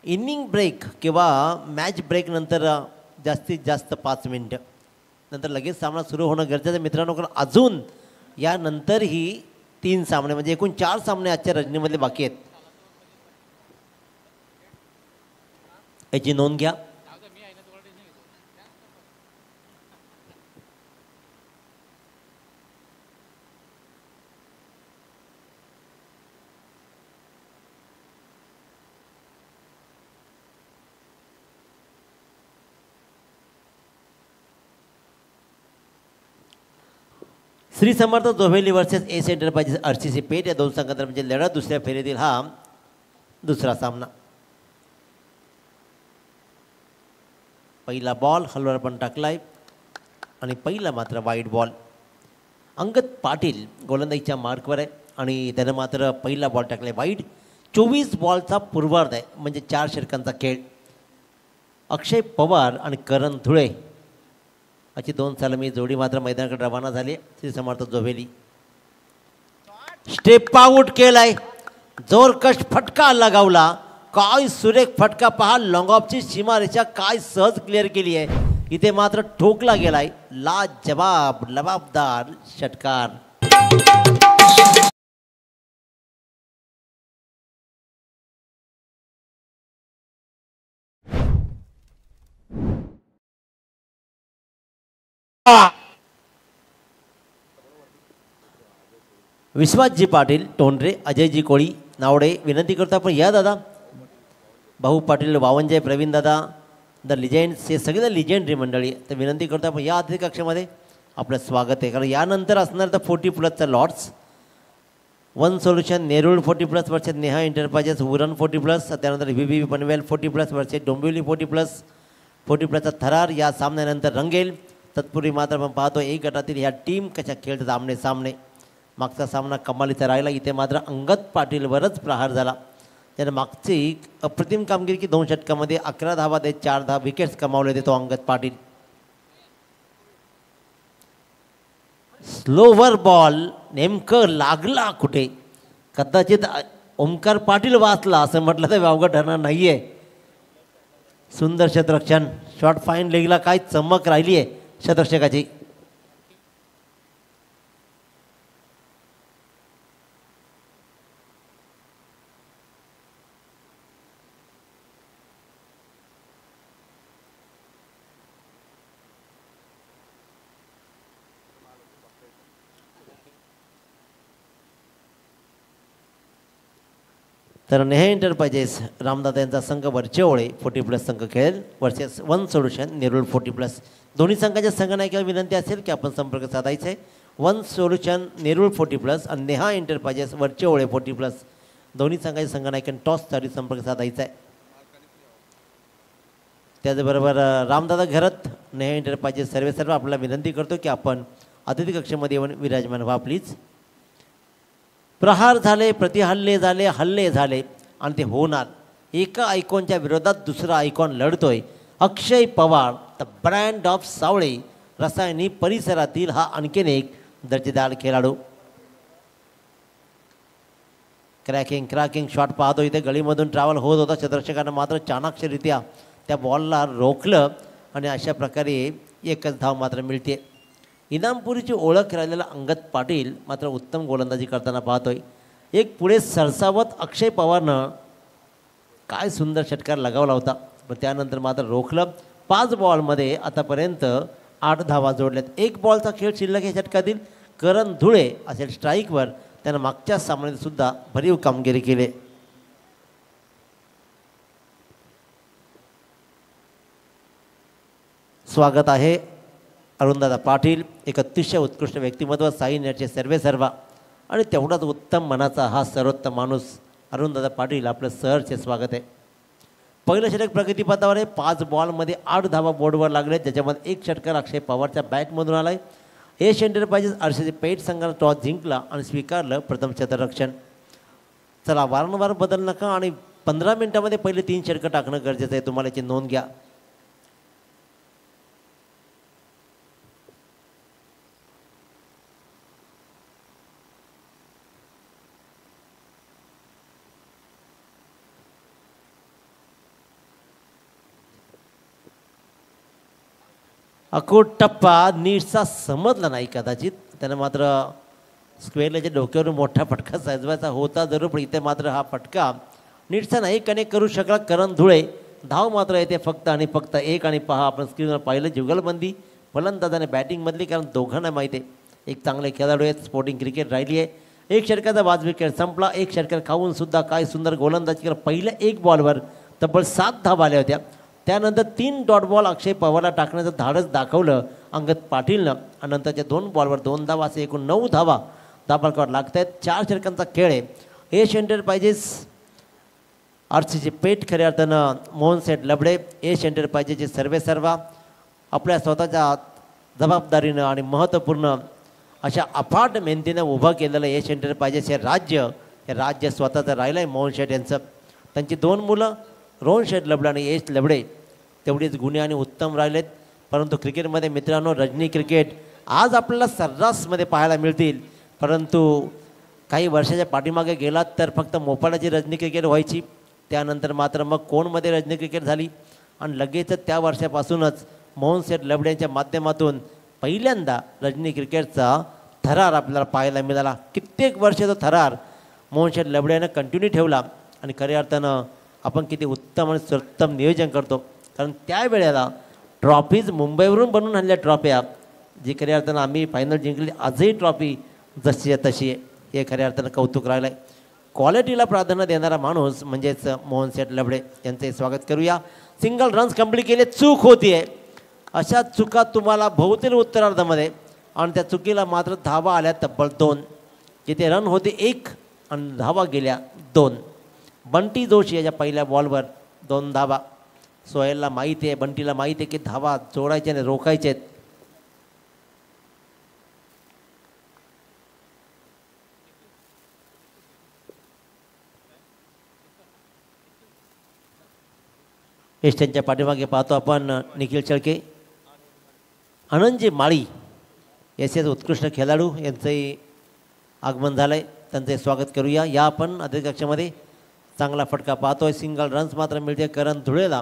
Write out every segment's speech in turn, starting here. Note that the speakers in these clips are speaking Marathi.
इनिंग ब्रेक किंवा मॅच ब्रेक नंतर जास्तीत जास्त 5 मिनटं नंतर लगेच सामना सुरू होणं गरजेचं आहे मित्रांनो. कारण अजून यानंतरही 3 सामने म्हणजे एकूण 4 सामने आजच्या रजनीमधले बाकी आहेत. याची नोंद घ्या. Shri Samarth जोहेली versus S enterprises RCC पेठ या 2 संघांमध्ये लढत दुसऱ्या फेरीतील हा दुसरा सामना. पहिला बॉल हलवर पण टाकलाय आणि पहिला मात्र वाईड बॉल. अंगद पाटील गोलंदाजीच्या मार्कवर आहे आणि त्यानं मात्र पहिला बॉल टाकलाय वाईड. 24 बॉलचा पूर्वार्ध आहे म्हणजे 4 षटकांचा खेळ. अक्षय पवार आणि करण धुळे अशी 2 सलामी जोडी मात्र मैदानाकडे रवाना झाली. श्री समर्थ जोहेली स्टेप आउट केलाय. जोरकश फटका लगावला. काय सुरेख फटका पहा. लॉंग ऑफची सीमारेषा काय सहज क्लिअर केली आहे. इथे मात्र ठोकला गेलाय. लाजवाब लबाबदार षटकार. विश्वासजी पाटील टोंडरे अजयजी कोळी नावडे विनंती करतो आपण या दादा. भाऊ पाटील वावंजय प्रवीण दादा द लिजेंड्स हे सगळे लिजेंडरी मंडळी तर विनंती करतो आपण या अतिथी कक्षामध्ये आपलं स्वागत आहे. कारण यानंतर असणार तर 40+ लॉट्स. वन सोल्युशन नेरूळ 40+ वर्षात नेहा एंटरप्राइजेस उरण 40+. त्यानंतर व्ही पनवेल 40+ वर्षे डोंबिवली 40+चा थरार या सामन्यानंतर रंगेल. तत्पूर्वी मात्र आपण पाहतो एक गटातील ह्या टीम कशा खेळतात आमने सामने. मागचा सामना कमालीचा राहिला. इथे मात्र अंगद पाटीलवरच प्रहार झाला. त्याने मागची अप्रतिम कामगिरी की 2 षटकामध्ये 11 धावा देत 4 विकेट्स कमावले देतो अंगद पाटील. स्लोवर बॉल नेमकं लागला कुठे. कदाचित ओमकार पाटील वाचला असं म्हटलं तर अवघड ठरणार नाही आहे. सुंदर शतरक्षण. शॉर्ट फाईन लेगला काय चमक राहिली आहे शतरक्षकाची. तर नेहा एंटरप्राइजेस रामदादा यांचा संघ वरचे ओळे 40+ संघ खेळेल वर्सेस वन सोल्युशन नेरूळ 40+. दोन्ही संघाच्या संघनायकाला विनंती असेल की आपण संपर्क साधायचा आहे. वन सोल्युशन नेरूळ 40+ आणि नेहा एंटरप्राइजेस वरचे ओळे 40+. दोन्ही संघाच्या संघनायकांनी टॉससाठी संपर्क साधायचा आहे. त्याचबरोबर रामदादा घरत नेहा एंटरप्राइजेस सर्व आपल्याला विनंती करतो की आपण अतिथी कक्षेमध्ये येऊन विराजमान व्हा प्लीज. प्रहार झाले, प्रतिहल्ले झाले, हल्ले झाले आणि ते होणार. एका आयकॉनच्या विरोधात दुसरा आयकॉन लढतोय. Akshay Pawar the brand of Savale Rasayani परिसरातील हा आणखीन एक दर्जेदार खेळाडू. क्रॅकिंग शॉट पाहतो. इथे गळीमधून ट्रॅव्हल होत होता. शतरक्षकानं मात्र चाणाक्षरित्या त्या बॉलला रोखलं आणि अशा प्रकारे एकच धाव मात्र मिळते. इनामपुरीची ओळख राहिलेला अंगद पाटील मात्र उत्तम गोलंदाजी करताना पाहतोय. एक पुढे सरसावत अक्षय पवारनं काय सुंदर षटकार लगावला होता पण त्यानंतर मात्र रोखलं. 5 बॉलमध्ये आतापर्यंत 8 धावा जोडल्यात. 1 बॉलचा खेळ शिल्लक या षटकातील. करण धुळे असेल स्ट्राईकवर. त्यानं मागच्या सामन्यात सुद्धा भरीव कामगिरी केली. स्वागत आहे अरुणदादा पाटील. एक अतिशय उत्कृष्ट व्यक्तिमत्व. साई नेटचे सर्वेसर्वा आणि तेवढाच उत्तम मनाचा हा सर्वोत्तम माणूस अरुणदादा पाटील आपलं सहर्ष स्वागत आहे. पहिलं षटक प्रगतीपथावर आहे. 5 बॉलमध्ये 8 धावा बोर्डवर लागले ज्याच्यामध्ये 1 षटकार अक्षय पवारच्या बॅटमधून आलाय. एस एंटरप्राइजेस आरसीसी पेठ संघानं टॉस जिंकला आणि स्वीकारलं प्रथम क्षेत्ररक्षण. चला वारंवार बदल नका आणि 15 मिनिटामध्ये पहिले 3 षटकं टाकणं गरजेचं आहे. तुम्हाला याची नोंद घ्या. अकोट टप्पा नीटचा समजला नाही कदाचित, त्यानं मात्र स्क्वेअरच्या डोक्यावरून मोठा फटका सजवायचा होता जरूर, पण इथे मात्र हा फटका नीटचा नाही कनेक्ट करू शकला करण धुळे. धाव मात्र येते फक्त आणि फक्त एक. आणि पहा आपण स्क्रीनवर पाहिलं जुगलबंदी फलंदाज आणि बॅटिंगमधली, कारण दोघांना माहिती आहे एक चांगले खेळाडू आहेत. स्पोर्टिंग क्रिकेट राहिली आहे. एक षटकाचा वाजवी खेळ संपला. एक षटकार खाऊन सुद्धा काय सुंदर गोलंदाजी केलं. पहिल्या एक बॉलवर तब्बल 7 धावा आल्या होत्या. त्यानंतर 3 डॉट बॉल अक्षय पवारला टाकण्याचं धाडस दाखवलं अंगद पाटीलनं, आणि नंतरच्या 2 बॉलवर 2 धावा असे एकूण 9 धावा दाबाळकर लागत आहेत. 4 षटकांचा खेळ आहे. एश एंटरप्राइजेस आरसीचे पेठ खऱ्या अर्थानं मोहन सेठ लबडे. एश एंटरप्राइजेसचे सर्वेसर्वा आपल्या स्वतःच्या जबाबदारीनं आणि महत्त्वपूर्ण अशा अफाट मेहनतीनं उभं केलेलं एश एंटरप्राइजेस हे राज्य स्वतःचं राहिलं आहे. मोहन शेठ यांचं, त्यांची 2 मुलं रोहन शेठ लबडे आणि एश लबडे तेवढेच गुणी आणि उत्तम राहिलेत. परंतु क्रिकेटमध्ये मित्रांनो रजनी क्रिकेट आज आपल्याला सर्रासमध्ये पाहायला मिळतील, परंतु काही वर्षाच्या पाठीमागे गेलात तर फक्त मोपाळाची रजनी क्रिकेट व्हायची. त्यानंतर मात्र मग कोणमध्ये रजनी क्रिकेट झाली आणि लगेचच त्या वर्षापासूनच मोहन शेठ लबडे यांच्या माध्यमातून पहिल्यांदा रजनी क्रिकेटचा थरार आपल्याला पाहायला मिळाला. कित्येक वर्ष तो थरार मोहन शेठ लबडे यानं कंटिन्यू ठेवला. आणि खऱ्या अर्थानं आपण किती उत्तम आणि सर्वोत्तम नियोजन करतो, कारण त्यावेळेला ट्रॉफीज मुंबईवरून बनवून आणल्या ट्रॉफ्या, जी खऱ्या अर्थानं आम्ही फायनल जिंकली. आजही ट्रॉफी जशी आहे तशी आहे, हे खऱ्या अर्थानं कौतुक राहिलं आहे. क्वालिटीला प्राधान्य देणारा माणूस म्हणजेच मोहन शेठ लबडे यांचे स्वागत करूया. सिंगल रन्स कंप्लीट केले. चूक होती आहे, अशा चुका तुम्हाला बहुतेक उत्तरार्धामध्ये, आणि त्या चुकीला मात्र धावा आल्या तब्बल 2. जिथे रन होते 1 आणि धावा गेल्या 2. बंटी जोशी याच्या पहिल्या बॉलवर 2 धावा. सोहेलला माहिती आहे, बंटीला माहिती आहे की धावा जोडायचे आणि रोखायचे आहेत. एस्टनच्या पाठीमागे पाहतो आपण निखिल शेळके, आनंदजी माळी याचे उत्कृष्ट खेळाडू यांचंही आगमन झालं आहे. त्यांचे स्वागत करूया. या आपण अधिक कक्षामध्ये चांगला फटका पाहतोय. सिंगल रन्स मात्र मिळते करण धुळेला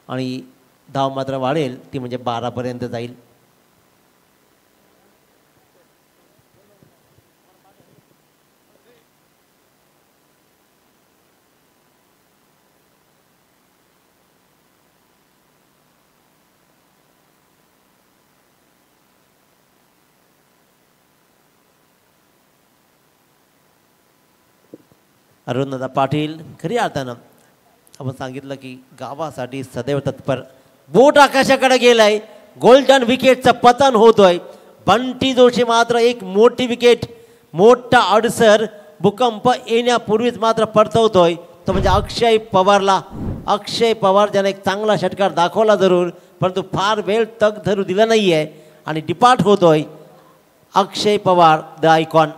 आणि धाव मात्र वाढेल, ती म्हणजे 12पर्यंत जाईल. अरुणदादा पाटील खरी अर्थानं आपण सांगितलं की गावासाठी सदैव तत्पर. बोट आकाशाकडे गेलाय. गोल्डन विकेटचं पतन होतोय. बंटी जोशी मात्र एक मोठी विकेट, मोठा अडसर भूकंप येण्यापूर्वीच मात्र परतवतोय. तो म्हणजे अक्षय पवारला. अक्षय पवार ज्याने एक चांगला षटकार दाखवला जरूर, परंतु फार वेळ तग धरू दिला नाही आहे आणि डिपार्ट होतोय अक्षय पवार द आयकॉन.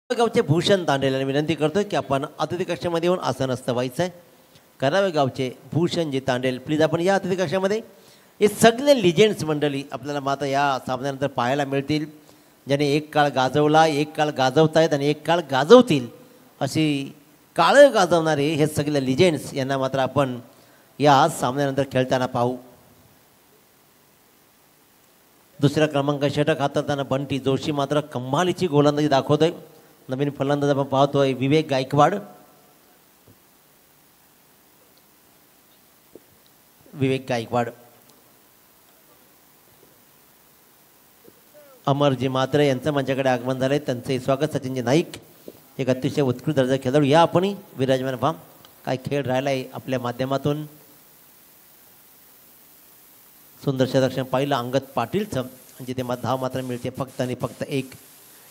गावचे भूषण तांडेला विनंती करतो की आपण अतिथी कक्षामध्ये येऊन आसन असतं व्हायचं आहे. करावे गावचे भूषणजी तांडेल प्लीज आपण या अतिथी कक्षामध्ये. हे सगळे लिजेंड्स मंडळी आपल्याला मात्र या सामन्यानंतर पाहायला मिळतील, ज्याने एक काळ गाजवला, एक काळ गाजवतायत आणि एक काळ गाजवतील अशी काळं गाजवणारे हे सगळे लिजेंड्स यांना मात्र आपण या सामन्यानंतर खेळताना पाहू. दुसऱ्या क्रमांक षटक हाताळताना बंटी जोशी मात्र कमालीची गोलंदाजी दाखवतोय. नवीन फलंदाज आपण पाहतोय विवेक गायकवाड. विवेक गायकवाड, अमरजी मात्रे यांचं माझ्याकडे आगमन झालंय, त्यांचे स्वागत. सचिनजी नाईक एक अतिशय उत्कृष्ट दर्जा खेळाडू या आपण विराजमान व्हा. काय खेळ राहिला आहे आपल्या माध्यमातून. सुंदर शतक पाहिलं अंगद पाटीलचं, जिथे धाव मात्र मिळते फक्त आणि फक्त 1.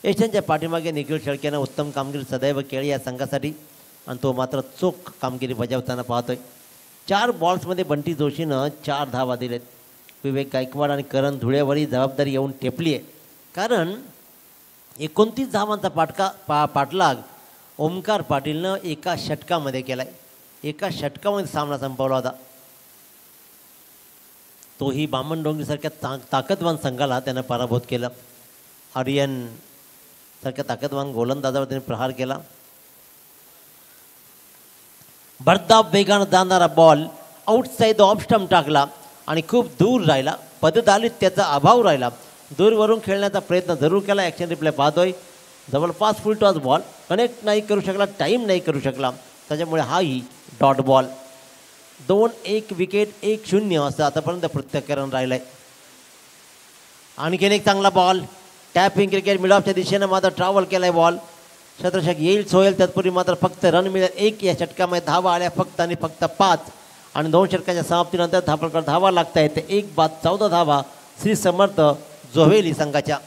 एशियनच्या पाठीमागे निखिल शेळकेनं उत्तम कामगिरी सदैव केली या संघासाठी आणि तो मात्र चोख कामगिरी बजावताना पाहतोय. 4 बॉल्समध्ये बंटी जोशीनं 4 धावा दिलेत. विवेक गायकवाड आणि करण धुळेवरही जबाबदारी येऊन टेपली आहे, कारण 29 धावांचा पाठलाग ओमकार पाटीलनं एका षटकामध्ये केला आहे. एका षटकामध्ये सामना संपवला होता. तोही बामणडोंगरीसारख्या ताकदवान संघाला त्यानं पराभूत केलं. आर्यन सारख्या ताकदवान गोलंदाजावर त्याने प्रहार केला. भरधाव वेगानं जाणारा बॉल आउटसाईड ऑफ स्टंप टाकला आणि खूप दूर राहिला. पदतालीत त्याचा अभाव राहिला. दूरवरून खेळण्याचा प्रयत्न जरूर केला. ॲक्शन रिप्ले पाहतोय. जवळपास फुल टॉस बॉल कनेक्ट नाही करू शकला, टाईम नाही करू शकला, त्याच्यामुळे हाही डॉट बॉल. 2-1 विकेट 1-0 असं आतापर्यंत पृथक्करण राहिलं आहे. आणखीन एक चांगला बॉल टॅपिंग क्रिकेट मिड ऑफच्या दिशेनं मात्र ट्रॅव्हल केला आहे बॉल. शतरषक येईल सोयेल तत्पूर्वी मात्र फक्त रन मिळेल 1. या षटकामध्ये धावा आल्या फक्त आणि फक्त 5 आणि 2 षटकाच्या समाप्तीनंतर धापलकर धावा लागता येते. 1 बाद 14 धावा श्री समर्थ जोहेली संघाच्या.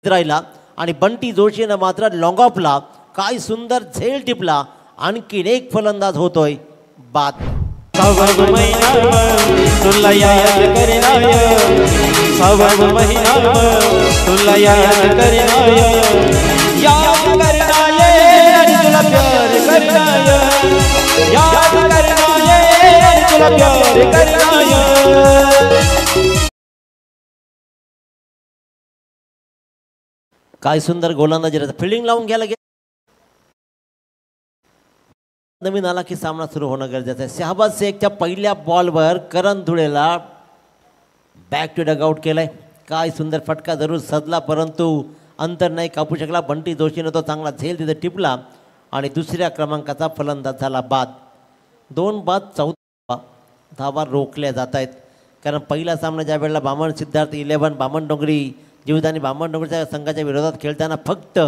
राहिला आणि बंटी जोशीनं मात्र लॉंग ऑफला काय सुंदर झेल टिपला. आणखीन एक फलंदाज होतोय बाद. काय सुंदर गोलंदाजी फिल्डिंग लावून घ्यायला नवीन आला की सामना सुरू होणं गरजेचं आहे. शहाबाज शेखच्या पहिल्या बॉलवर करण धुळेला बॅक टू डग आउट केलंय. काय सुंदर फटका जरूर सदला परंतु अंतर नाही कापू शकला. बंटी जोशीनं तो चांगला झेल तिथे टिपला आणि दुसऱ्या क्रमांकाचा फलंदाज झाला बाद. 2 बाद 14 धावा रोखल्या जात आहेत. कारण पहिला सामना ज्या वेळेला बामण सिद्धार्थ 11 बामणडोंगरी जीवदानी बामणडोंगरीच्या संघाच्या विरोधात खेळताना फक्त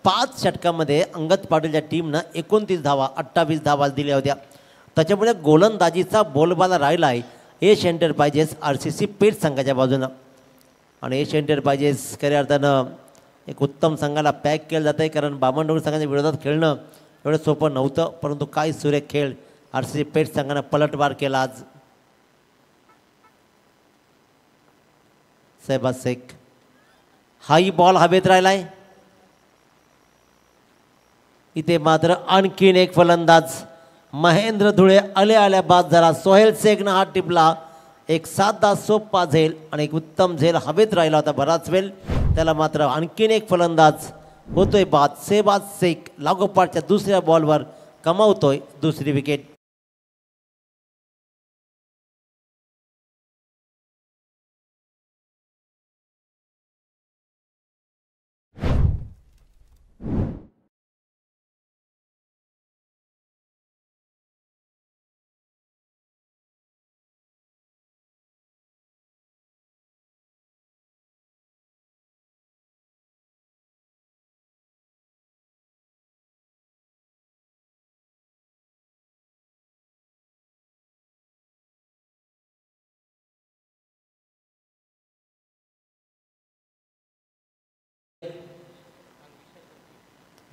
5 षटकामध्ये अंगद पाटीलच्या टीमनं 29 धावा 28 धावा दिल्या होत्या. त्याच्यामुळे गोलंदाजीचा बोलबाला राहिला आहे एश एंटरप्राइजेस RCC पेठ संघाच्या बाजूनं. आणि एश एंटरप्राइजेस खऱ्या अर्थानं एक उत्तम संघाला पॅक केलं जातं आहे. कारण बामणडोंगरी संघाच्या विरोधात खेळणं एवढं सोपं नव्हतं परंतु काय सुरेख खेळ RCC पेठ संघानं पलटवार केला आज. शहबाज शेख हाही बॉल हवेत राहिलाय. इथे मात्र आणखीन एक फलंदाज महेंद्र धुळे आल्या बाद झाला. सोहेल शेखनं हात टिपला. एक साधा सोपा झेल आणि एक उत्तम झेल हवेत राहिला होता बराच वेळ. त्याला मात्र आणखीन एक फलंदाज होतोय बाद. शहबाज शेख लागोपाठच्या दुसऱ्या बॉलवर कमावतोय दुसरी विकेट.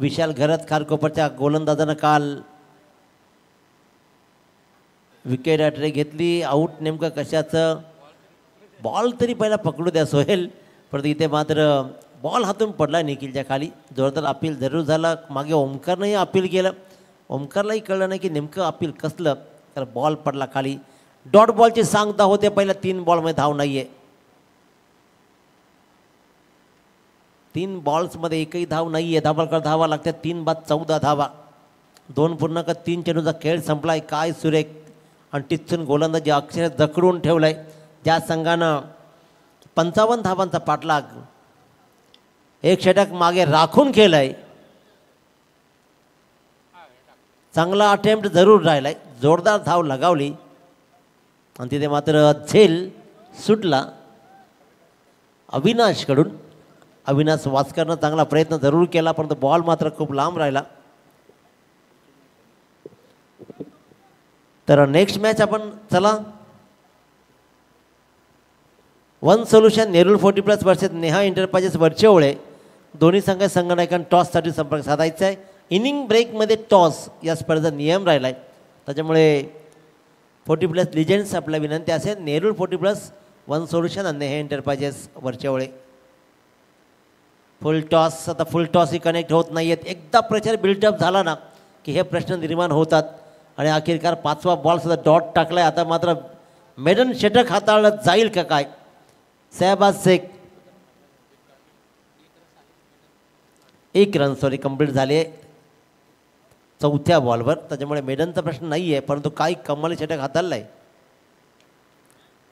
विशाल घरत खारकोपरच्या गोलंदाजानं काल विकेट अटरे घेतली. आऊट नेमकं कशाचं, बॉल तरी पहिला पकडू द्या सोहेल, परंतु इथे मात्र बॉल हातून पडला निखिलच्या खाली. जोरदार अपील जरूर झालं. मागे ओमकारनंही अपील केलं. ओमकारलाही कळलं नाही की नेमकं अपील कसलं, तर बॉल पडला खाली. डॉट बॉलची सांगता होते. पहिल्या 3 बॉलमध्ये धाव नाही आहे. 3 बॉल्समध्ये एकही धाव नाही आहे. धाबांकर धावा लागतात. 3 बाद 14 धावा. 2.3 चेंडूचा खेळ संपलाय. काय सुरेख आणि टिच्चून गोलंदाजी अक्षर जखडून ठेवलाय. ज्या संघानं 55 धावांचा पाठलाग, एक षटक मागे राखून केलाय. चांगला अटेम्प्ट जरूर राहिलाय. जोरदार धाव लगावली आणि तिथे मात्र झेल सुटला अविनाशकडून. अविनाश वास्करनं चांगला प्रयत्न जरूर केला, परंतु बॉल मात्र खूप लांब राहिला. तर नेक्स्ट मॅच आपण चला, one solution Nerul 40+ versus Neha enterprises वरचेवळे. दोन्ही संघनायकांना टॉससाठी संपर्क साधायचा आहे. इनिंग ब्रेकमध्ये टॉस या स्पर्धेचा नियम राहिला आहे. त्याच्यामुळे 40+ लिजेंड्स आपल्या विनंती असेल, नेरूळ 40+ वन सोल्युशन आणि नेहा एंटरप्राइजेस वरचेवळे. फुल टॉस, आता फुल टॉसही कनेक्ट होत नाही आहेत. एकदा प्रेशर बिल्डअप झाला ना की हे प्रश्न निर्माण होतात. आणि अखेरकार 5वा बॉलसुद्धा डॉट टाकलाय. आता मात्र मेडन षटक हाताळलं जाईल का काय. शहबाज शेख 1 रन कंप्लीट झाले 4थ्या बॉलवर. त्याच्यामुळे मेडनचा प्रश्न नाही आहे, परंतु काही कमाली षटक हाताळलं आहे.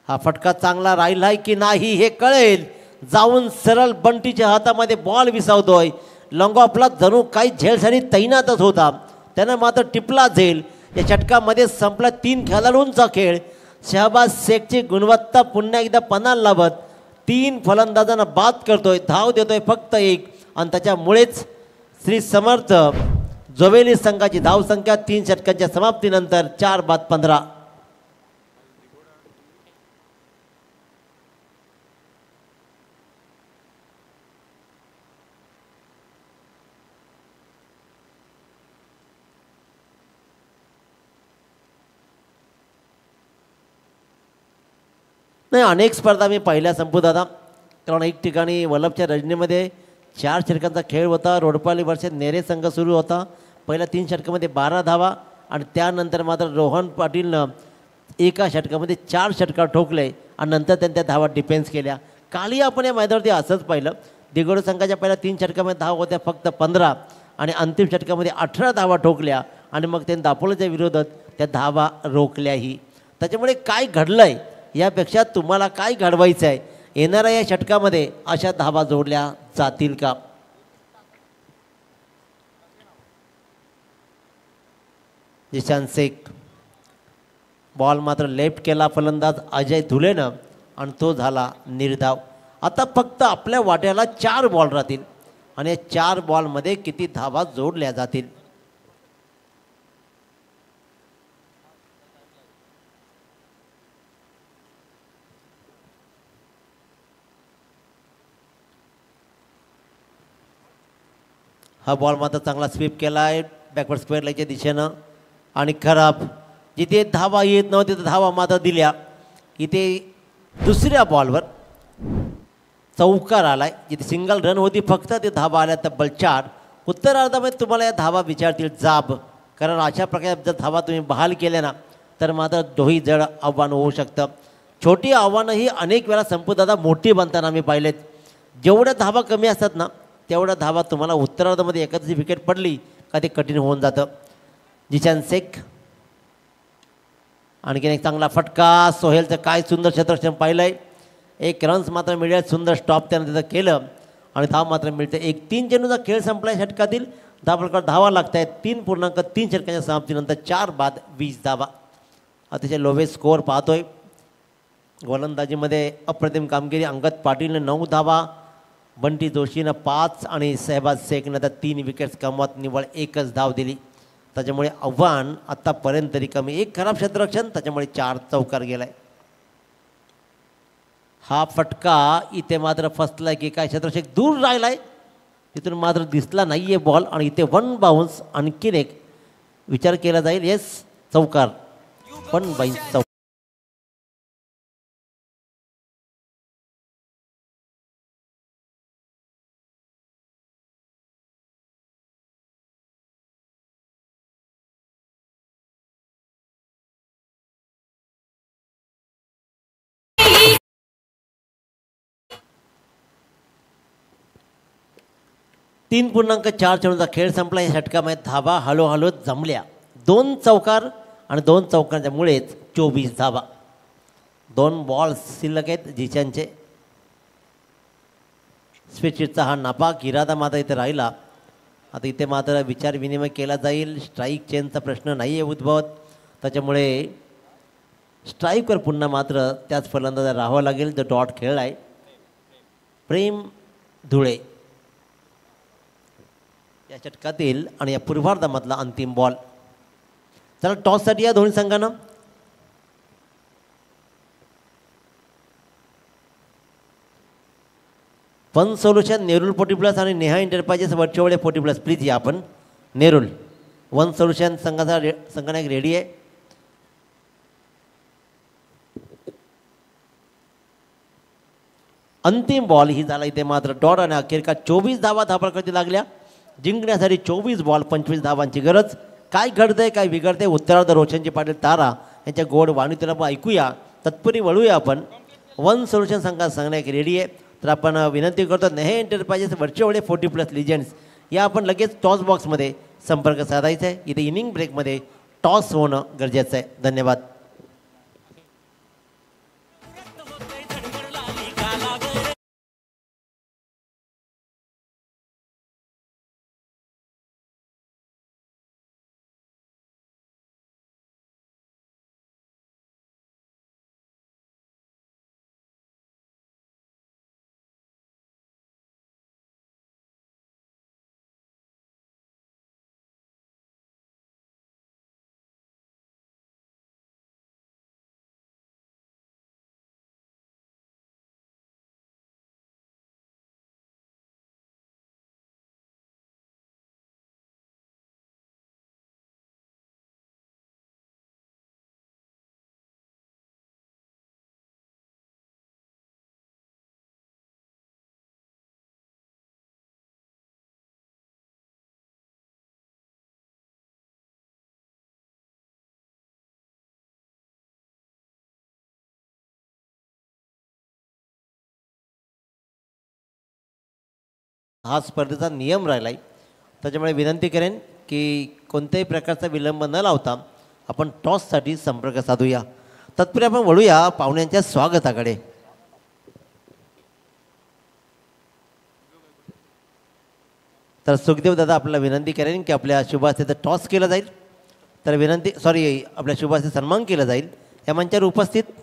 हा फटका चांगला राहिलाय की नाही हे कळेल. जाऊन सरळ बंटीच्या हातामध्ये बॉल विसावतोय. लॉंगॉफला जणू काही झेलसाठी तैनातच होता, त्यानं मात्र टिपला झेल. या षटकामध्ये संपला 3 खेळाडूंचा खेळ. शहबाज शेखची गुणवत्ता पुन्हा एकदा पणाला लावत 3 फलंदाजांना बाद करतोय. धाव देतोय फक्त 1 आणि त्याच्यामुळेच श्री समर्थ जोवेली संघाची धावसंख्या 3 षटकांच्या समाप्तीनंतर 4 बाद 15. नाही, अनेक स्पर्धा मी पाहिल्या संपू दादा. कारण एक ठिकाणी वल्लभच्या रजनीमध्ये 4 षटकांचा खेळ होता. रोडपाली वर्षात नेरे संघ सुरू होता. पहिल्या 3 षटकामध्ये 12 धावा आणि त्यानंतर मात्र रोहन पाटीलनं एका षटकामध्ये 4 षटकार ठोकले आणि नंतर त्यांच्या धावा डिफेन्स केल्या. कालही आपण या मैदानावरती असंच पाहिलं. दिगोडे संघाच्या पहिल्या 3 षटकामध्ये धावा होत्या फक्त 15 आणि अंतिम षटकामध्ये 18 धावा ठोकल्या आणि मग त्यांनी दापोलीच्या विरोधात त्या धावा रोखल्याही. त्याच्यामुळे काय घडलं आहे यापेक्षा तुम्हाला काय घडवायचं आहे, येणाऱ्या या षटकामध्ये अशा धावा जोडल्या जातील का. जिशान शेख बॉल मात्र लेफ्ट केला फलंदाज अजय धुलेनं आणि तो झाला निर्धाव. आता फक्त आपल्या वाट्याला 4 बॉल राहतील आणि या 4 बॉलमध्ये किती धावा जोडल्या जातील. हा बॉल मात्र चांगला स्वीप केला आहे बॅकवर्ड स्क्वेअर लाईनच्या दिशेनं आणि खराब. जिथे धावा येत नव्हती तर धावा मात्र दिल्या. इथे दुसऱ्या बॉलवर चौकार आलाय. जिथे सिंगल रन होती फक्त ते धावा आल्या तब्बल 4. उत्तरार्धामध्ये तुम्हाला या धावा विचारतील जाब, कारण अशा प्रकारे जर धावा तुम्ही बहाल केल्या ना तर मात्र दोही जड आव्हान होऊ शकतं. छोटी आव्हानं ही अनेक वेळा संपूदादा मोठी बनताना आम्ही पाहिलेत. जेवढ्या धावा कमी असतात ना तेवढ्या धावा तुम्हाला उत्तरार्धामध्ये एखादी विकेट पडली का ते कठीण होऊन जातं. जिशान शेख आणखीन एक चांगला फटका. सोहेलचं काय सुंदर क्षेत्ररक्षण पाहिलं आहे. 1 रन्स मात्र मिळेल. सुंदर स्टॉप त्यानं तिथं केलं आणि धाव मात्र मिळते. 3 चेंडूचा खेळ संपला षटकातील. धावफलकावर धावा लागत आहेत. 3.3 षटकांच्या समाप्तीनंतर 4 बाद 20 धावा. अतिशय लोवेस्ट स्कोअर पाहतोय. गोलंदाजीमध्ये अप्रतिम कामगिरी. अंगद पाटीलनं 9 धावा, बंटी जोशीनं 5 आणि शहबाज शेखनं तर 3 विकेट्स कमवत निव्वळ 1च धाव दिली. त्याच्यामुळे आव्हान आत्तापर्यंत तरी कमी. 1 खराब क्षेत्ररक्षण, त्याच्यामुळे 4 चौकार गेलाय. हा फटका इथे मात्र फसलाय की काय. क्षेत्ररक्षक दूर राहिलाय तिथून मात्र दिसला नाही आहे बॉल आणि इथे वन बाउन्स आणखीन एक विचार केला जाईल. येस चौकार 1 बाय चौकार. तीन 3.4 चेंडूचा खेळ संपला. या षटकामध्ये धाबा हळूहळू जमल्या. 2 चौकार आणि 2 चौकांच्या मुळेच 24 धाबा. 2 बॉल्स शिल्लक आहेत जिशांचे. स्विचचा हा नापाक इरादा मात्र इथे राहिला. आता इथे मात्र विचार विनिमय केला जाईल. स्ट्राईक चेनचा प्रश्न नाही आहे उद्भवत, त्याच्यामुळे स्ट्राईकवर पुन्हा मात्र त्याच फलंदाजा राहावं लागेल जो डॉट खेळला आहे. प्रेम धुळे या षटकातील आणि या पूर्वार्धामधला अंतिम बॉल. चला टॉससाठी या दोन्ही संघांना. वन सोल्युशन नेरुल 40 प्लस आणि Neha enterprises virtual 40 plus. Please या आपण. नेरुल वन सोल्युशन संघाचा एक रेडी आहे. अंतिम बॉल ही झाला इथे मात्र डॉट आणि अखेर का 24 धावा धापडकरती लागल्या. जिंकण्यासाठी 24 बॉल 25 धावांची गरज. काय घडतंय काय बिघडतंय उत्तरार्ध रोशनजी पाटील तारा यांच्या गोड वाणीतून आपण ऐकूया. तत्पूर्वी वळूया आपण. वन सोल्युशन संघात सांगण्या एक रेडी आहे. तर आपण विनंती करतो नेहा एंटरप्राइजेस वर्चुअल 40 प्लस लिजंड्स या आपण लगेच टॉस बॉक्समध्ये संपर्क साधायचा आहे. इथे इनिंग ब्रेकमध्ये टॉस होणं गरजेचं आहे. धन्यवाद. हा स्पर्धेचा नियम राहिला आहे, त्याच्यामुळे विनंती करेन की कोणत्याही प्रकारचा विलंब न लावता आपण टॉससाठी संपर्क साधूया. तत्पूर्वी आपण वळूया पाहुण्यांच्या स्वागताकडे. तर सुखदेव दादा आपल्याला विनंती करेन की आपल्या शुभास्तेचा टॉस केला जाईल. तर विनंती आपल्या शुभास्ते सन्मान केला जाईल. या मंचावर उपस्थित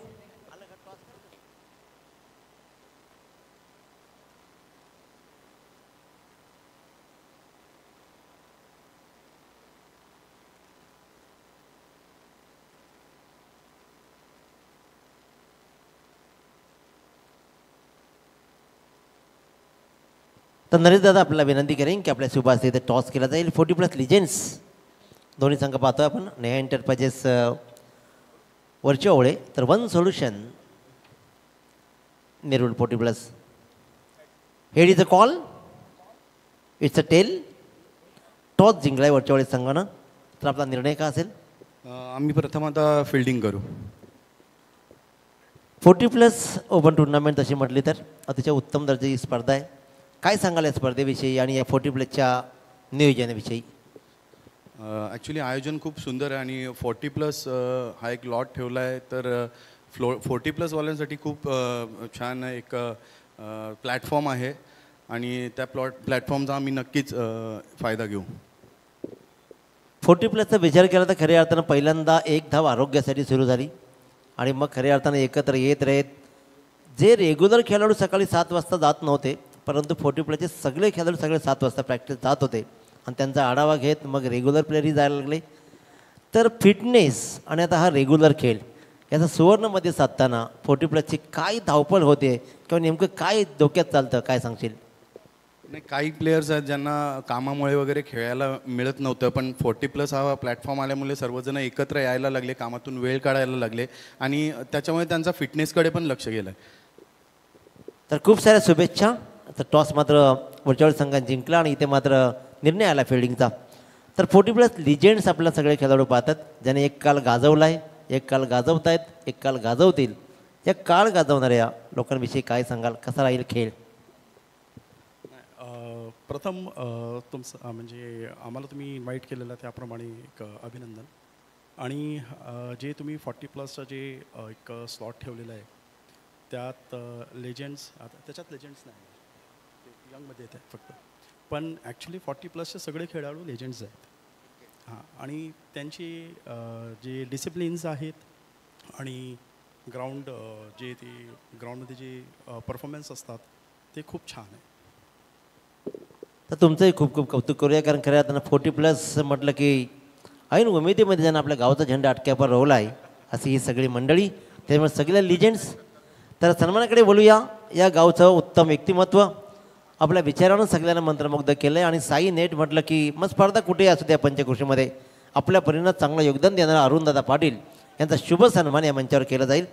तर नरेश दादा आपल्याला विनंती करेन की आपल्या शुभास्ते इथे टॉस केला जाईल. 40 प्लस लिजेंड्स दोन्ही संघ पाहतोय आपण. नेहा एंटरप्राइजेस वरच्या ओळे तर one solution Nerul 40 plus. Head is a call. It's a tail. Toss जिंकलाय वरच्या ओळे संघानं. तर आपला निर्णय का असेल? आम्ही प्रथम आता फिल्डिंग करू. 40 प्लस ओपन टुर्नामेंट तशी म्हटली तर अतिशय उत्तम दर्जाची स्पर्धा आहे. काय सांगाल या स्पर्धेविषयी आणि या 40 प्लसच्या नियोजनाविषयी? ॲक्च्युली आयोजन खूप सुंदर आहे आणि 40 प्लस हा एक लॉट ठेवला आहे. तर 40 प्लसवाल्यांसाठी खूप छान एक प्लॅटफॉर्म आहे आणि त्या प्लॅटफॉर्मचा आम्ही नक्कीच फायदा घेऊ. 40 प्लसचा विचार केला तर खऱ्या अर्थानं पहिल्यांदा एक धाव आरोग्यासाठी सुरू झाली आणि मग खऱ्या अर्थानं एकत्र येत राहत. जे रेग्युलर खेळाडू सकाळी 7 वाजता जात नव्हते, परंतु 40 प्लसचे सगळे खेळाडू सगळे 7 वाजता प्रॅक्टिस जात होते आणि त्यांचा आढावा घेत मग रेग्युलर प्लेयरही जायला लागले. तर फिटनेस आणि आता हा रेग्युलर खेळ याचा सुवर्णमध्ये साधताना 40 प्लसची काय धावपळ होते किंवा नेमकं काय डोक्यात चालतं, काय सांगशील? नाही, काही प्लेयर्स आहेत ज्यांना कामामुळे वगैरे खेळायला मिळत नव्हतं, पण 40+ हा प्लॅटफॉर्म आल्यामुळे सर्वजण एकत्र यायला लागले, कामातून वेळ काढायला लागले आणि त्याच्यामुळे त्यांचा फिटनेसकडे पण लक्ष गेलं. तर खूप साऱ्या शुभेच्छा. तर टॉस मात्र वरच्यावर संघाने जिंकला आणि इथे मात्र निर्णय आला फिल्डिंगचा. तर 40+ लिजेंड्स आपल्याला सगळे खेळाडू पाहतात, ज्याने एक काल गाजवला आहे, एक काल गाजवतायत, एक काल गाजवतील. या काळ गाजवणाऱ्या लोकांविषयी काय सांगाल, कसा राहील खेळ? प्रथम तुमचं म्हणजे आम्हाला तुम्ही इन्व्हाइट केलेलं त्याप्रमाणे एक अभिनंदन. आणि जे तुम्ही 40+चं जे एक स्लॉट ठेवलेलं आहे त्यात लेजंड्स, आता त्याच्यात लेजंड्स नाही, ते यंगमध्ये येत आहेत फक्त, पण ॲक्च्युली 40+चे सगळे खेळाडू लेजंड्स आहेत. हां, आणि त्यांची जे डिसिप्लिन्स आहेत आणि ग्राउंड जे ते ग्राउंडमध्ये जे परफॉर्मन्स असतात ते खूप छान आहे. तर तुमचंही खूप खूप कौतुक करूया, कारण खऱ्या अर्थानं 40+ म्हटलं की ऐन उमेदीमध्ये ज्यांना आपल्या गावाचा झेंडा अटक्यावर रोवला आहे अशी ही सगळी मंडळी, त्यामुळे सगळ्या लिजेंड्स. तर सन्मानाकडे बोलूया. या गावचं उत्तम व्यक्तिमत्व आपल्या विचारानं सगळ्यांना मंत्रमुग्ध केलं आहे. आणि साई नेट म्हटलं की मग स्पर्धा कुठेही असू द्या पंचकृषीमध्ये आपल्या परीनं चांगलं योगदान देणारा अरुणदादा पाटील यांचा शुभ सन्मान या मंचावर केला जाईल.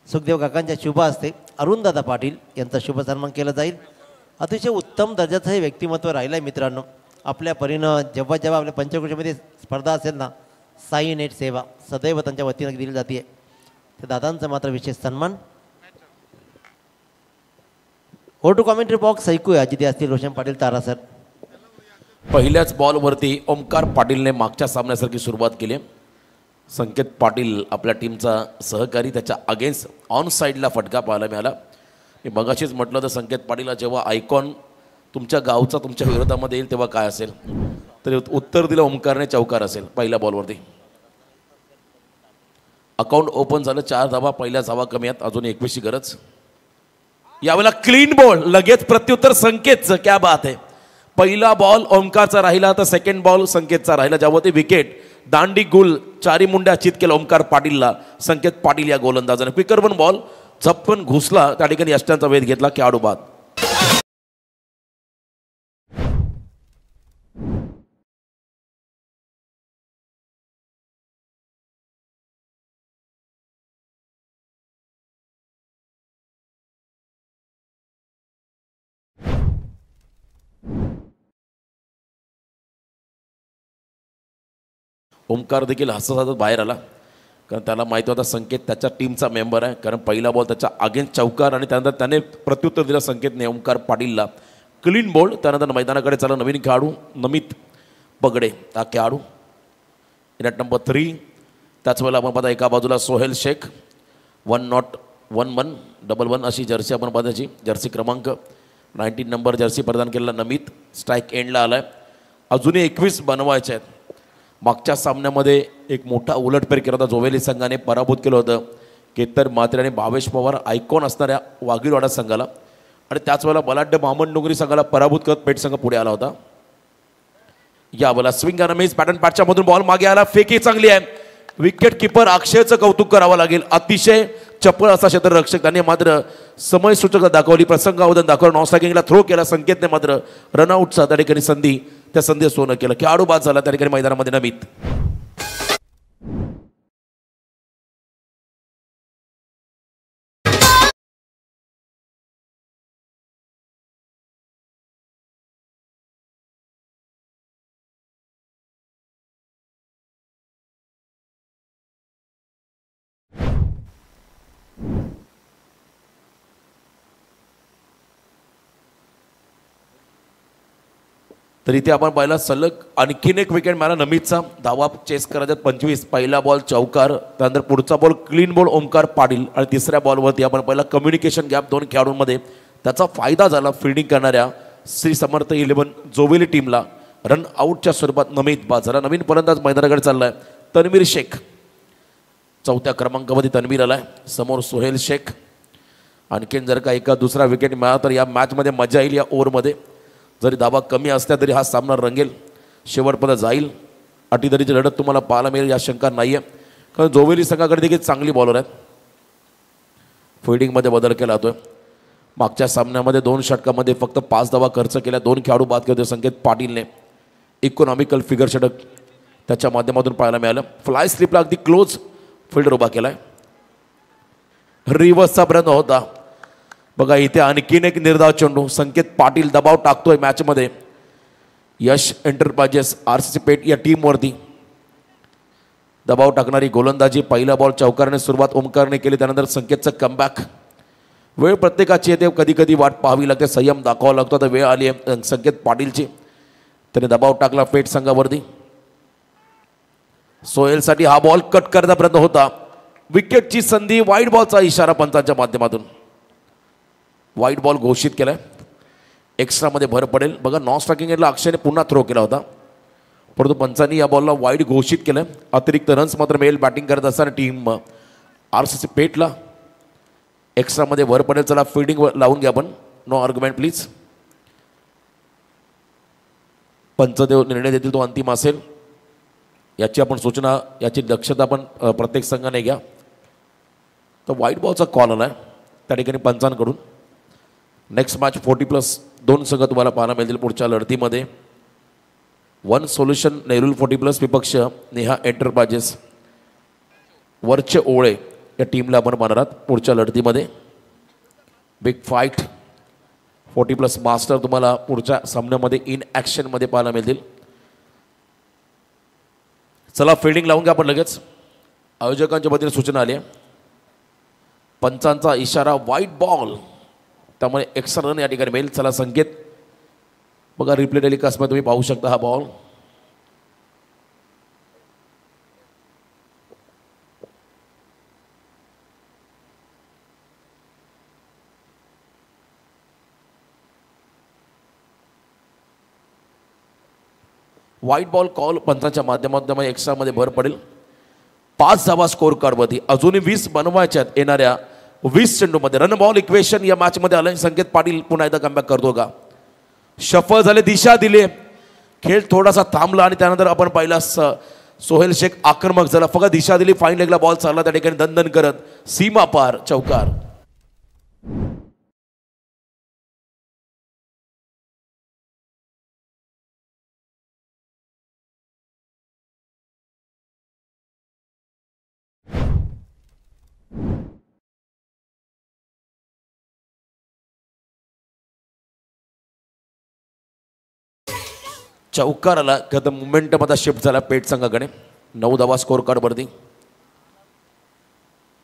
सुखदेव काकांच्या शुभ हस्ते अरुणदादा पाटील यांचा शुभ सन्मान केला जाईल. अतिशय उत्तम दर्जाचं हे व्यक्तिमत्व राहिलं आहे मित्रांनो. आपल्या परीनं जेव्हा जेव्हा आपल्या पंचकृषीमध्ये स्पर्धा असेल ना, साई नेट सेवा सदैव त्यांच्या वतीनं दिली जाते. तर दादांचा मात्र विशेष सन्मान. हो टू कॉमेंट्री बॉक्स ऐकूया जिथे असतील रोशन पाटील तारा सर. पहिल्याच बॉलवरती ओमकार पाटीलने मागच्या सामन्यासारखी सुरुवात केली. संकेत पाटील आपल्या टीमचा सहकारी, त्याच्या अगेन्स्ट ऑन साईडला फटका पाहायला मिळाला. मी मगाशीच म्हटलं तर संकेत पाटीलला जेव्हा आयकॉन तुमच्या गावचा तुमच्या विरोधामध्ये येईल तेव्हा काय असेल, तर उत्तर दिलं ओमकारने चौकार असेल पहिल्या बॉलवरती. अकाउंट ओपन झालं, 4 धावा, पहिल्या धावा कमी आहेत, अजून 21ची गरज. यावेळेला क्लीन बॉल, लगेच प्रत्युत्तर संकेतचं. क्या बात आहे. पहिला बॉल ओमकारचा राहिला तर सेकंड बॉल संकेतचा राहिला, ज्यावरती विकेट दांडी गुल 4 मुंड्या चित केलं ओमकार पाटीलला. संकेत पाटील या गोलंदाजाने क्विकर पण बॉल झपकन घुसला, त्या ठिकाणी यष्ट्यांचा वेध घेतला, खेळाडू बाद. ओमकार देखील हसत हसत बाहेर आला, कारण त्याला माहिती होता संकेत त्याच्या टीमचा मेंबर आहे. कारण पहिला बॉल त्याच्या अगेन्स्ट चौकार आणि त्यानंतर त्याने प्रत्युत्तर दिलं संकेतने ओमकार पाटीलला. Clean ball. त्यानंतर मैदानाकडे चालला नवीन खेळाडू नमित पगडे, हा खेळाडू इनॅट नंबर 3. त्याच वेळेला आपण पाहता एका बाजूला सोहेल शेख 1-0-1-1-1 अशी जर्सी आपण पाहताची. जर्सी क्रमांक 19 नंबर जर्सी प्रदान केलेला नमित स्ट्राईक एंडला आलाय. अजूनही 21 बनवायचे आहेत. मागच्या सामन्यामध्ये एक मोठा उलटफेर केला होता, जोवेली संघाने पराभूत केलं होतं केतन म्हात्रे आणि भावेश पवार आयकॉन असणाऱ्या वाघीलवाडा संघाला. आणि त्याच वेळेला बलाढ्य मामन डोंगरी संघाला पराभूत करत पेठ संघ पुढे आला होता. या वेळेला स्विंग अनमेज पॅटर्न पॅटच्या मधून बॉल मागे आला, फेकी चांगली आहे. विकेट किपर अक्षयचं कौतुक करावं लागेल. अतिशय चपळ असा क्षेत्ररक्षक, त्याने मात्र समयसूचकता दाखवली, प्रसंग अवधान दाखवलं. नॉन स्ट्रायकिंगला थ्रो केला संकेतने, मात्र रनआउटचा त्या ठिकाणी संधी, त्या संधी सोनं केलं. खेळाडू बाद झाला त्या ठिकाणी मैदानामध्ये नमित. तर इथे आपण पाहिला सलग आणखीन एक विकेट मिळाला नमितचा. धावा चेस करायच्यात 25. पहिला बॉल चौकार, त्यानंतर पुढचा ball clean ball Omkar Patil आणि तिसऱ्या बॉलवरती आपण पहिला कम्युनिकेशन गॅप 2 खेळाडूंमध्ये. त्याचा फायदा झाला फिल्डिंग करणाऱ्या श्री समर्थ 11 जोवेली टीमला. रन आउटच्या स्वरूपात नमित बाद झाला. नवीन फलंदाज मैदानाकडे चाललाय तन्वीर शेख. 4थ्या क्रमांकामध्ये तन्वीर आलाय, समोर सोहेल शेख. आणखीन जर का एका दुसरा विकेट मिळाला तर या मॅचमध्ये मजा येईल. या ओव्हरमध्ये जरी धावा कमी असल्या तरी हा सामना रंगेल, शेवटपर्यंत जाईल. अटीतटीची लढत तुम्हाला पाहायला मिळेल या शंका नाही आहे, कारण जोवेली संघाकडे देखील चांगली बॉलर आहेत. फिल्डिंगमध्ये बदल केला जातोय. मागच्या सामन्यामध्ये 2 षटकामध्ये फक्त 5 धावा खर्च केल्या, 2 खेळाडू बाद केले होते संकेत पाटीलने. इकॉनॉमिकल फिगर षटक त्याच्या माध्यमातून पाहायला मिळालं. फ्लाय स्लिपला अगदी क्लोज फिल्डर उभा केलाय. रिव्हर्सचा प्रयत्न होता. बघा इथे आणखीन एक निर्धाव चेंडू. संकेत पाटील दबाव टाकतोय मॅचमध्ये. यश एंटरप्राइजेस RCC पेठ या टीमवरती दबाव टाकणारी गोलंदाजी. पहिला बॉल चौकाराने सुरुवात ओमकारने केली, त्यानंतर संकेतचं कमबॅक. वेळ प्रत्येकाची येते, कधी कधी वाट पाहावी लागते, संयम दाखवावा लागतो. आता वेळ आली आहे संकेत पाटीलची. त्याने दबाव टाकला पेठ संघावरती. सोहेलसाठी हा बॉल कट करण्याचा प्रयत्न होता. विकेटची संधी. वाईट बॉलचा इशारा पंचांच्या माध्यमातून. वाईट बॉल घोषित केलाय. एक्स्ट्रामध्ये भर पडेल. बघा नॉन स्ट्रायकिंग एंडला अक्षयने पुन्हा थ्रो केला होता, परंतु पंचांनी या बॉलला वाईट घोषित केलं. अतिरिक्त रन्स मात्र मिळेल बॅटिंग करत असताना टीम RCC पेठला. एक्स्ट्रामध्ये भर पडेल. चला फिल्डिंग लावून घ्या आपण. No argument please. पंचदेव निर्णय देतील तो अंतिम असेल, याची आपण सूचना, याची दक्षता आपण प्रत्येक संघाने घ्या. तर वाईट बॉलचा कॉल आला आहे त्या ठिकाणी पंचांकडून. नेक्स्ट मॅच 40+ 2 संघ तुम्हाला पाहायला मिळतील पुढच्या लढतीमध्ये. वन सोल्युशन नेरुल 40+ विपक्ष नेहा एंटरप्राइजेस. वरचे ओळे या टीमला आपण पाहणार आहात पुढच्या लढतीमध्ये. बिग फाईट 40+ मास्टर तुम्हाला पुढच्या सामन्यामध्ये इन ॲक्शनमध्ये पाहायला मिळतील. चला फिल्डिंग लावून घ्या आपण लगेच. आयोजकांच्या वतीने सूचना आली आहे. पंचांचा इशारा वाईट बॉल, त्यामुळे एक्स्ट्रा रन या ठिकाणी मिळेल. चला संकेत. बघा रिप्ले टेलिकास्टमध्ये तुम्ही पाहू शकता हा बॉल. वाईट बॉल कॉल पंचांच्या माध्यमातून एक्स्ट्रामध्ये भर पडेल. 5 धावा स्कोर कार्डवरती. अजूनही 20 बनवायच्यात येणाऱ्या 20 चेंडूमध्ये. रन बॉल इक्वेशन या मॅचमध्ये आलं. संकेत पाटील पुन्हा एकदा कमबॅक करतो का? शफल झाले, दिशा दिली, खेळ थोडासा थांबला आणि त्यानंतर आपण पाहिला सोहेल शेख आक्रमक झाला. फक्त दिशा दिली, फाईन लेगला बॉल चालला त्या ठिकाणी दणदण करत सीमा पार चौकार. चौकार आला की आता मोमेंटम आता शिफ्ट झाला पेठ संघाकडे. 9 धावा स्कोर कार्डवरती.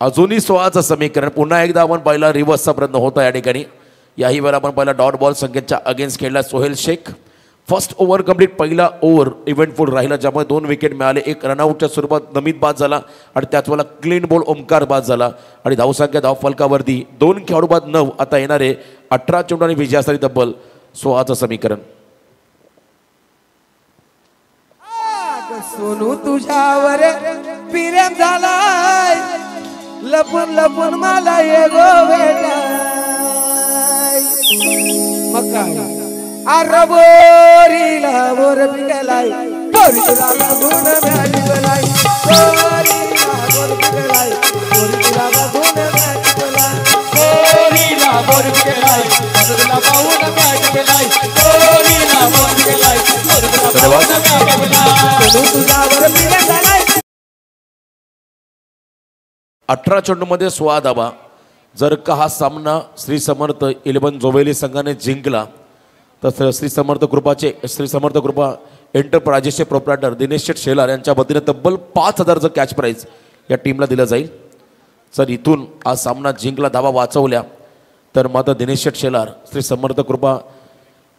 अजूनही 16चं समीकरण. पुन्हा एकदा आपण पाहिला रिव्हर्सचा प्रयत्न होता या ठिकाणी. याही वेळेला आपण पाहिला डॉट बॉल संकेतच्या अगेन्स्ट खेळला Sohail Shaikh. First over complete. पहिला ओव्हर इव्हेंटफुल राहिला, ज्यामुळे 2 विकेट मिळाले. एक रनआउटच्या स्वरूपात नमित बाद झाला आणि त्याच वेळेला क्लीन बॉल ओमकार बाद झाला आणि धावसंख्या धाव फलकावरती 2 खेळाडू बाद 9. आता येणारे 18 चेंडू आणि विजयासाठी तब्बल 16चं समीकरण. सोनू तुझ्यावर प्रेम झालाय, लपून लपून मला ये गो भेटाय. मग काय अरे बोरीला बोर पिकलाय, बोरीला बघून मॅच बोलाय, बोरीला बोर पिकलाय, बोरीला बघून मॅच बोलाय, बोरीला बोर पिकलाय, बोरीला बघून मॅच बोलाय, बोरीला बोर पिकलाय, बोरीला बघून मॅच बोलाय. सोनू तुझ्यावर प्रेम झालाय. 18 चेंडूमध्ये 16 धावा. जर का हा सामना श्री समर्थ 11 जोवेली संघाने जिंकला तर श्री समर्थ कृपा एंटरप्राइजेसचे प्रोप्रायटर दिनेश शेठ शेलार यांच्या वतीने तब्बल 5,000चं कॅच प्राईज या टीमला दिलं जाईल. जर इथून हा सामना जिंकला, धावा वाचवल्या, तर मात्र दिनेश शेठ शेलार श्री समर्थ कृपा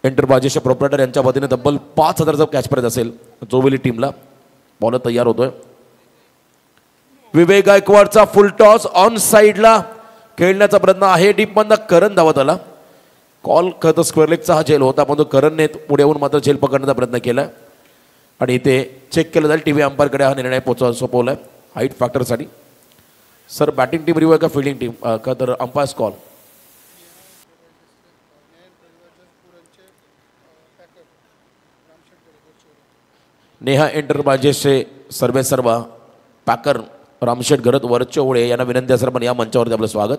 एंटरप्राइजेसचे प्रोप्रायटर यांच्या वतीने तब्बल 5,000चं कॅच प्राईज असेल जोवेली टीमला. बॉलर तयार होतोय. विवेक गायकवाडचा फुल टॉस ऑन साईडला खेळण्याचा प्रयत्न आहे. डीपमधनं करण धावत आला. कॉल खरं स्क्वेअर लेगचा हा झेल होता, पण तो करणने पुढे येऊन मात्र झेल पकडण्याचा प्रयत्न केला आणि इथे चेक केलं जाईल. टीव्ही अंपायरकडे हा निर्णय सोपवला आहे हाईट फॅक्टरसाठी. सर बॅटिंग टीम रिव्ह्यू आहे का फील्डिंग टीम का तर अंपायर्स कॉल? नेहा एंटरप्राइजेसचे सर्वेसर्वा पॅकर रामशेठ घरत वरचे ओळे यांना विनंती असेल पण या मंचावरती आपलं स्वागत.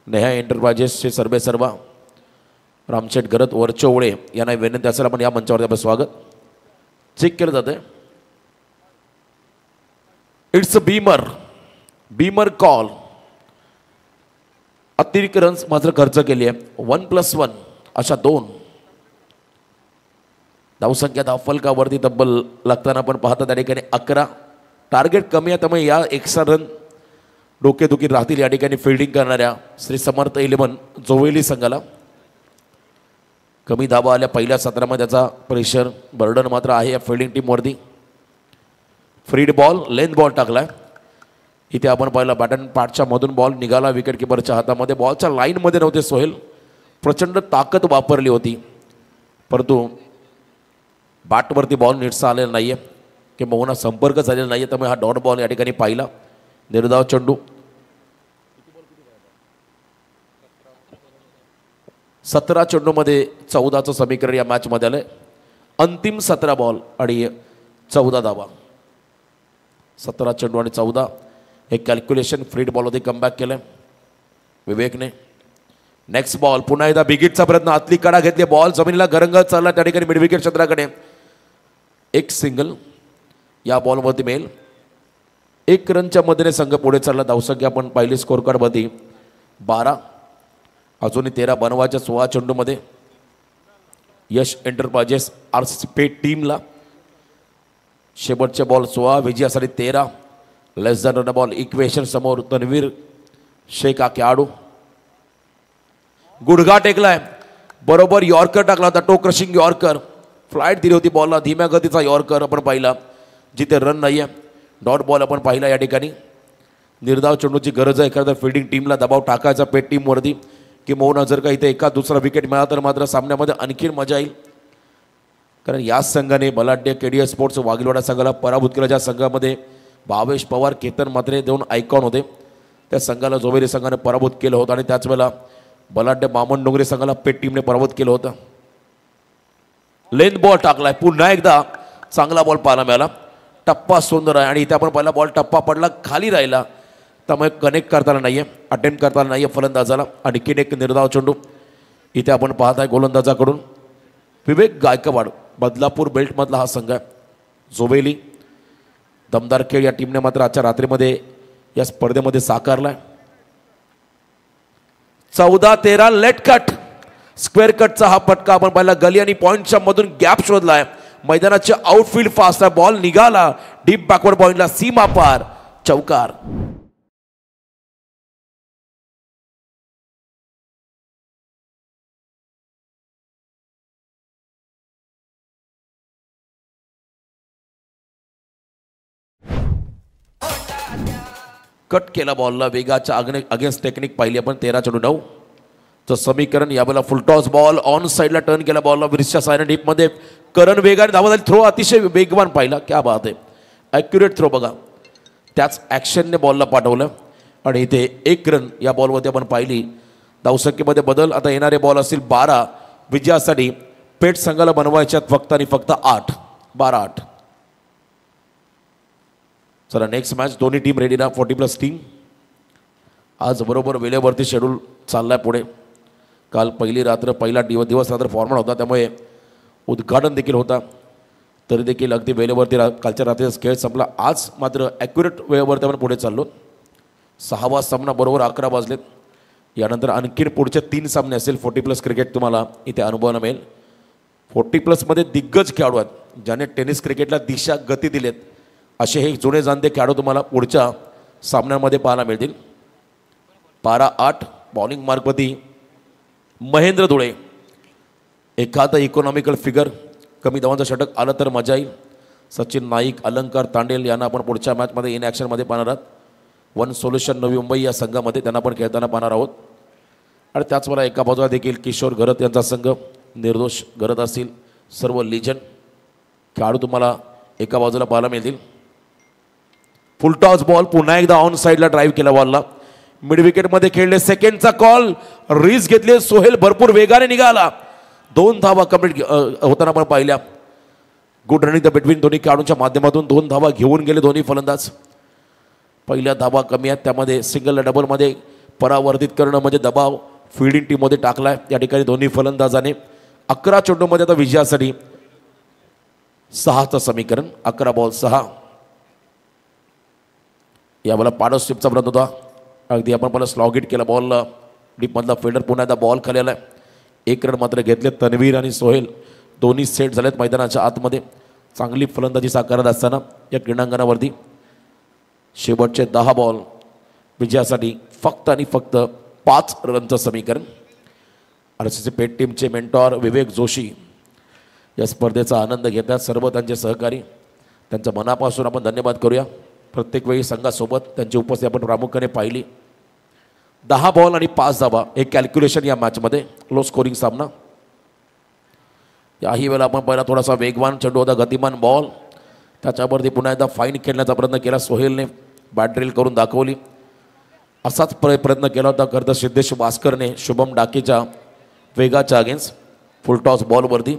नेहा एंटरप्राइजेसचे सर्वे सर्वा रामशेठ गरत वरचोवळे यांना विनंती असेल आपण या मंचावरती आपलं स्वागत चेक केलं जातं. It's a Beamer call. अतिरिक्त रन्स मात्र खर्च केली आहे. 1+1 अशा 2 धावसंख्या धावफलकावरती तब्बल लागताना आपण पाहता त्या ठिकाणी 11. टार्गेट कमी आहे त्यामुळे या एक्स्ट्रा रन डोकेदुखी राहतील या ठिकाणी फिल्डिंग करणाऱ्या श्री समर्थ 11 जोवेली संघाला. कमी धावा आल्या पहिल्या सत्रामध्ये त्याचा प्रेशर बर्डन मात्र आहे या फिल्डिंग टीमवरती. फ्रीड बॉल लेंथ बॉल टाकलाय. इथे आपण पाहिलं बॅटन पाठच्या मधून बॉल निघाला विकेट किपरच्या हातामध्ये. बॉलच्या लाईनमध्ये नव्हते सोहेल. प्रचंड ताकद वापरली होती परंतु बॅटवरती बॉल नीटसा आलेला नाही आहे किंवा संपर्क झालेला नाही आहे त्यामुळे हा डॉट बॉल या ठिकाणी पाहिला. निर्धाव चेंडू 17 चेंडूमध्ये 14चं समीकरण या मॅचमध्ये आलं. अंतिम 17 बॉल आणि 14 धावा. 17 चेंडू आणि 14 हे कॅल्क्युलेशन फ्रीड बॉलमध्ये कमबॅक केलं विवेकने. नेक्स्ट बॉल पुन्हा एकदा बिगिटचा प्रयत्न. आतली कडा घेतली. बॉल जमिनीला गरंगत चालला त्या ठिकाणी मिड विकेट क्षेत्राकडे. एक सिंगल या बॉलवरती मिळेल. 1 रनच्या मदतीने संघ पुढे चालला. धावसंख्या आपण पाहिली स्कोर कार्डवरती 12. अजूनही 13 बनवायच्या 16 चेंडूमध्ये. यश एंटरप्राइजेस RCC पेट टीमला शेवटचे बॉल 16 विजयासाठी 13. लेस दॅन रन बॉल इक्वेशन समोर तन्वीर शेख हा खेळाडू. गुडघा टेकलाय बरोबर. यॉर्कर टाकला होता. टो क्रशिंग यॉर्कर. फ्लाईट दिली होती बॉलला. धीम्या गतीचा यॉर्कर आपण पाहिला जिथे रन नाही आहे. डॉट बॉल आपण पाहिला या ठिकाणी. निर्धाव चेंडूची गरज आहे खरं तर फिल्डिंग टीमला दबाव टाकायचा पेट टीमवरती किंवा जर का इथे एका दुसरा विकेट मिळाला तर मात्र सामन्यामध्ये आणखीन मजा येईल. कारण याच संघाने बलाढ्य KDS स्पोर्ट्स वाघिलवाडा संघाला पराभूत केला. ज्या संघामध्ये भावेश पवार केतन म्हात्रे 2 आयकॉन होते त्या संघाला जोवेरी संघाने पराभूत केलं होतं आणि त्याच वेळेला बलाढ्य मामन डोंगरे संघाला पेट टीमने पराभूत केलं होतं. लेंथ बॉल टाकलाय. पुन्हा एकदा चांगला बॉल पाहायला मिळाला. टप्पा सुंदर आहे आणि इथे आपण पहिला बॉल टप्पा पडला खाली राहिला त्यामुळे कनेक्ट करताना नाहीये. अटेम्प्ट करताना नाहीये फलंदाजाला. आणखीन एक निर्धाव चेंडू इथे आपण पाहत आहे गोलंदाजाकडून विवेक गायकवाड. बदलापूर बेल्टमधला हा संघ आहे. जोवेली दमदार खेळ या टीमने मात्र आजच्या रात्रीमध्ये या स्पर्धेमध्ये साकारलाय. 14-13 लेट कट स्क्वेअर कटचा हा फटका आपण पाहिला. गली आणि पॉइंटच्या मधून गॅप शोधलाय. मैदानाचे आउटफील्ड फास्ट आहे. बॉल निघाला डीप बॅकवर्ड पॉइंटला. सीमा पार चौकार. कट केला बॉलला. वेगाच्या अगेन्स्ट टेक्निक पाहिली आपण. 13 चेंडू 9 चं समीकरण. यावेळेला फुलटॉस बॉल ऑन साईडला टर्न केला बॉलला. विरिशच्या सायन डीपमध्ये करण वेगाने धावा झाली. थ्रो अतिशय वेगवान पाहिला. क्या बात आहे. ॲक्युरेट थ्रो बघा. त्याच ॲक्शनने बॉलला पाठवलं आणि इथे 1 रन या बॉलवरती आपण पाहिली. धावसंख्येमध्ये बदल. आता येणारे बॉल असतील 12 विजयासाठी. पेट संघाला बनवायच्यात फक्त आणि फक्त 8. 12-8. चला नेक्स्ट मॅच. दोन्ही टीम रेडी ना. 40+ टीम आज बरोबर वेळेवरती शेड्यूल चाललाय पुढे. काल पहिली रात्र पहिला दिवस रात्र फॉर्मॅट होता त्यामुळे उद्घाटन देखील होता तरी देखील अगदी वेळेवरती कालच्या रात्रीचा खेळ संपला. आज मात्र ॲक्युरेट वेळेवरती आपण पुढे चाललो. 6वा सामना बरोबर 11 वाजलेत. यानंतर आणखीन पुढचे 3 सामने असेल. 40+ क्रिकेट तुम्हाला इथे अनुभवायला मिळेल. 40+ मध्ये दिग्गज खेळाडू आहेत ज्याने टेनिस क्रिकेटला दिशा गती दिलेत असे हे जुने जाणते खेळाडू तुम्हाला पुढच्या सामन्यामध्ये पाहायला मिळतील. 12-8 बॉलिंग मार्कवरती महेंद्र धुळे. एखादं इकॉनॉमिकल फिगर कमी धावांचं षटक आलं तर मजा येईल. सचिन नाईक अलंकार तांडेल यांना आपण पुढच्या मॅचमध्ये इन ॲक्शनमध्ये पाहणार आहात. वन सोल्युशन नवी मुंबई या संघामध्ये त्यांना आपण खेळताना पाहणार आहोत. आणि त्याचवेळेला एका बाजूला देखील किशोर घरत यांचा संघ. निर्दोष घरत असतील सर्व लिजंड खेळाडू तुम्हाला एका बाजूला पाहायला मिळतील. फुलटॉस बॉल पुन्हा एकदा ऑन साईडला ड्राईव्ह केला बॉलला. मिड विकेटमध्ये खेळले. सेकंडचा कॉल. रिस्क घेतले. सोहेल भरपूर वेगाने निघाला. 2 धावा कंप्लीट होताना आपण पाहिल्या. गुड रनिंग द बिटवीन दोन्ही खेळाडूंच्या माध्यमातून 2 धावा घेऊन गेले दोन्ही फलंदाज. पहिल्या धावा कमी आहेत त्यामध्ये सिंगल डबलमध्ये परावर्तित करणं म्हणजे दबाव फिल्डिंग टीममध्ये टाकलाय. या ठिकाणी दोन्ही फलंदाजाने 11 चेंडूमध्ये आता विजयासाठी 6चं समीकरण. 11 बॉल 6. यावेळेला पार्टनरशिपचा प्रयत्न होता. अगदी आपण पहिला स्लॉग हिट केला बॉलला. डीपमधला फिल्डर पुन्हा एकदा बॉल खाली आलाय. 1 रन मात्र घेतले. तन्वीर आणि सोहेल दोन्ही सेट झालेत मैदानाच्या आतमध्ये. चांगली फलंदाजी साकारत असताना या क्रीडांगणावरती शेवटचे 10 बॉल विजयासाठी फक्त आणि फक्त 5 रनचं समीकरण. RCC पेट टीमचे मेंटॉर विवेक जोशी या स्पर्धेचा आनंद घेतात. सर्व त्यांचे सहकारी त्यांच्या मनापासून आपण धन्यवाद करूया. प्रत्येक वेळी संघासोबत त्यांची उपस्थिती आपण प्रामुख्याने पाहिली. 10 बॉल आणि 5 धावा हे कॅल्क्युलेशन या मॅचमध्ये. लो स्कोरिंग सामना. याही वेळेला आपण पहिला थोडासा वेगवान चेंडू होता, गतिमान बॉल. त्याच्यावरती पुन्हा एकदा फाईन खेळण्याचा प्रयत्न केला. सोहेलने बॅट ड्रिल करून दाखवली. असाच प्रयत्न केला होता खरं तर सिद्धेश भास्करने शुभम डाकेच्या वेगाच्या अगेन्स्ट. फुलटॉस बॉलवरती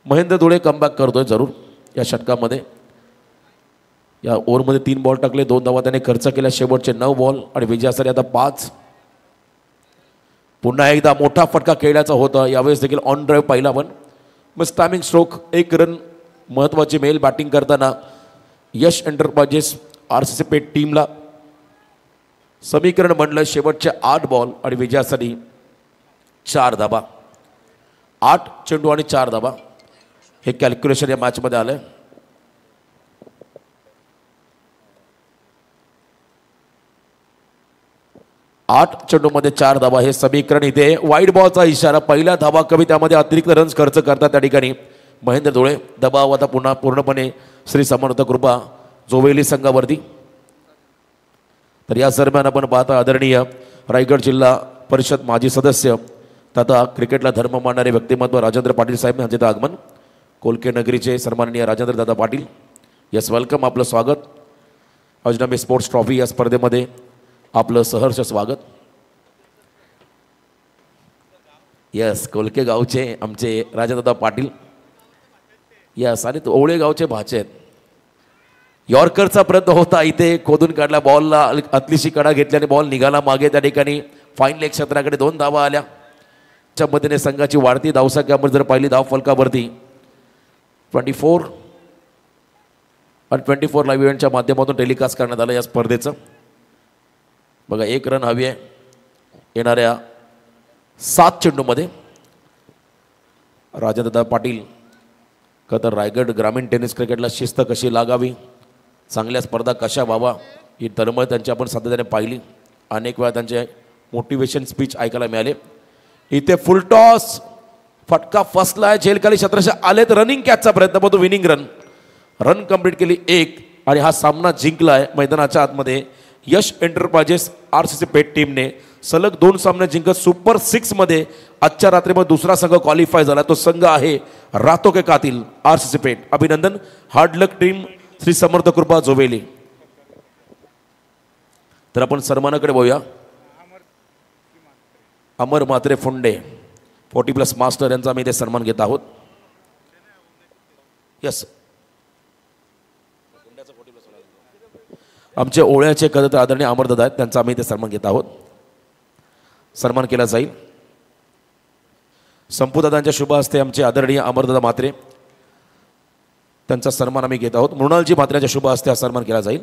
महेंद्र धुळे कमबॅक करतोय जरूर या षटकामध्ये. या ओव्हरमध्ये 3 बॉल टाकले, 2 धावा त्याने खर्च केल्या. शेवटचे 9 बॉल आणि विजयासाठी आता 5. पुन्हा एकदा मोठा फटका खेळण्याचा होता. यावेळेस देखील ऑन ड्राईव्ह पाहिला पण मग टायमिंग स्ट्रोक. 1 रन महत्त्वाची मेल बॅटिंग करताना यश एंटरप्राइजेस RCC पेट टीमला समीकरण बनलं. शेवटचे 8 बॉल आणि विजयासाठी 4 धाबा. 8 चेंडू आणि 4 धाबा हे कॅल्क्युलेशन या मॅचमध्ये आलं. 8 चेंडूमध्ये 4 धाबा हे समीकरण. इथे वाईड बॉलचा इशारा. पहिला धाबा कमी, त्यामध्ये अतिरिक्त रन्स खर्च करतात त्या ठिकाणी महेंद्र धुळे. दबाव आता पुन्हा पूर्णपणे श्री समर्थ कृपा जोवेली संघावरती. तर या दरम्यान आपण पाहता आदरणीय रायगड जिल्हा परिषद माजी सदस्य तथा क्रिकेटला धर्म मानणारे व्यक्तिमत्व राजेंद्र पाटील साहेब यांचे आगमन. कोलके नगरीचे सन्माननीय राजेंद्र दादा पाटील. Yes, welcome. आपलं स्वागत. अजनबी स्पोर्ट्स ट्रॉफी या स्पर्धेमध्ये आपलं सहर्ष स्वागत. यस, कोलके गावचे आमचे राजेंद्रदा पाटील. यस, आणि ओवळे गावचे भाचे आहेत. यॉर्करचा प्रयत्न होता इथे, खोदून काढला बॉलला. आतलीशी कडा घेतल्याने बॉल निघाला मागे. त्या ठिकाणी फाईन लेग क्षेत्राकडे 2 धावा आल्या. च्या मदतीने संघाची वाढती धावसंख्यामध्ये जर पाहिली धाव फलकावरती 24 आणि 24 लाईव्ह इव्हेंटच्या माध्यमातून टेलिकास्ट करण्यात आलं या स्पर्धेचं. बघा, 1 रन हवी आहे येणाऱ्या 7 चेंडूमध्ये. राजेंद्रदा पाटील तर रायगड ग्रामीण टेनिस क्रिकेटला शिस्त कशी लागावी, चांगल्या स्पर्धा कशा व्हावा ही तळमळ त्यांची आपण सातत्याने पाहिली. अनेक वेळा त्यांचे मोटिवेशन स्पीच ऐकायला मिळाले. इथे फुलटॉस फटका फसलाय. झेलखाली क्षेत्रशः आलेत. रनिंग कॅचचा प्रयत्न पण तो विनिंग रन कंप्लीट केली 1 आणि हा सामना जिंकलाय मैदानाच्या आतमध्ये. यश एंटरप्राइजेस RCC पेट टीमने सलग 2 सामने जिंकत सुपर 6 मध्ये आजच्या रात्रीमध्ये दुसरा संघ क्वालिफाय झाला. तो संघ आहे रातो के कातिल RCC पेट. अभिनंदन. हार्ड लक टीम श्री समर्थ कृपा जोवेली. तर आपण सन्मानाकडे बघूया. अमर म्हात्रे फुंडे 40+ मास्टर यांचा आम्ही इथे सन्मान घेत आहोत. यस, आमचे ओळ्याचे कदर आदरणीय अमरदादा आहेत, त्यांचा आम्ही इथे सन्मान घेत आहोत. सन्मान केला जाईल. संपूदादांच्या शुभ हस्ते आमचे आदरणीय अमरदादा म्हात्रे त्यांचा सन्मान आम्ही घेत आहोत. मृणालजी म्हात्रेच्या शुभ हस्ते हा सन्मान केला जाईल.